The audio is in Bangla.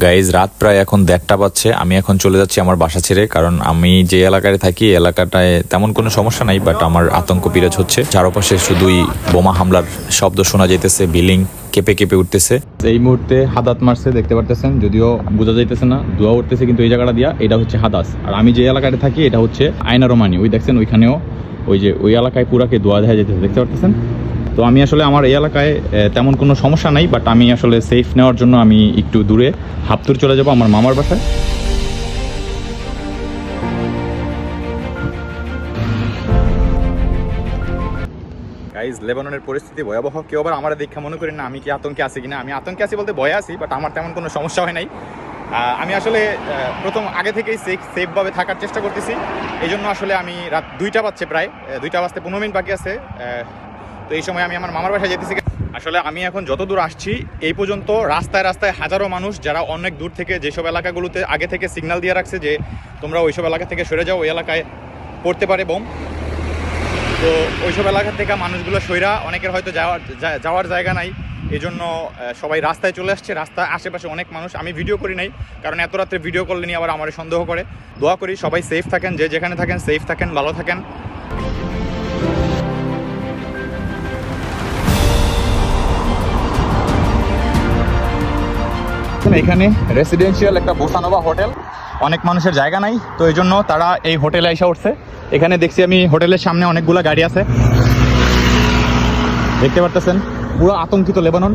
গাইজ রাত প্রায় এখন 1:30 বাজছে। আমি এখন চলে যাচ্ছি আমার বাসা ছেড়ে, কারণ আমি যে এলাকায় থাকি এলাকাটায় তেমন কোনো সমস্যা নাই, বাট আমার আতঙ্ক বিরাজ হচ্ছে। চারপাশে শুধুই বোমা হামলার শব্দ শোনা যাইতেছে, বিল্ডিং কেঁপে কেঁপে উঠতেছে। এই মুহূর্তে হাদাত মারছে, দেখতে পারতেছেন, যদিও বোঝা যাইতেছে না, ধোঁয়া উঠতেছে কিন্তু এই জায়গাটা দিয়া। এটা হচ্ছে হাদাস, আর আমি যে এলাকায় থাকি এটা হচ্ছে আয়না রোমানি। ওই দেখছেন ওইখানেও ওই এলাকায় পুরাকে ধোঁয়া দেখা যাইতেছে, দেখতে পারতেছেন। তো আমি আসলে আমার এই এলাকায় তেমন কোনো সমস্যা নাই, বাট আমি আসলে সেফ নেওয়ার জন্য আমি একটু দূরে হাফতুর চলে যাব আমার মামার বাসায়। গাইজ লেবাননের পরিস্থিতি ভয়াবহ। কেউ আবার আমার দেখা মনে করি না আমি কি আতঙ্কে আছি কিনা। আমি আতঙ্কে আছি বলতে ভয়ে আছি, বাট আমার তেমন কোনো সমস্যা হয় নাই। আমি আসলে প্রথম আগে থেকেই সেফভাবে থাকার চেষ্টা করতেছি। এই জন্য আসলে আমি রাত 2টা বাজছে, প্রায় 2টা বাজতে 15 মিনিট বাকি আছে। তো এই সময় আমি আমার মামার বাসায় যেতেছি। আসলে আমি এখন যত দূর আসছি এই পর্যন্ত রাস্তায় রাস্তায় হাজারো মানুষ, যারা অনেক দূর থেকে যেসব এলাকাগুলোতে আগে থেকে সিগন্যাল দিয়ে রাখছে যে তোমরা ওইসব এলাকা থেকে সরে যাও, ওই এলাকায় পড়তে পারে বোম। তো ওইসব এলাকা থেকে মানুষগুলো সইরা, অনেকের হয়তো যাওয়ার জায়গা নাই, এই জন্য সবাই রাস্তায় চলে আসছে। রাস্তার আশেপাশে অনেক মানুষ। আমি ভিডিও করি নাই, কারণ এত রাত্রে ভিডিও করলে নিয়ে আবার আমার সন্দেহ করে। দোয়া করি সবাই সেফ থাকেন, যে যেখানে থাকেন সেফ থাকেন, ভালো থাকেন। এখানে রেসিডেন্সিয়াল একটা বোসানোভা হোটেল, অনেক মানুষের জায়গা নাই, তো এই জন্য তারা এই হোটেলে এসে উঠছে। এখানে দেখছি আমি হোটেলের সামনে অনেকগুলো গাড়ি আছে, দেখতে পারতেছেন। পুরো আতঙ্কিত লেবানন।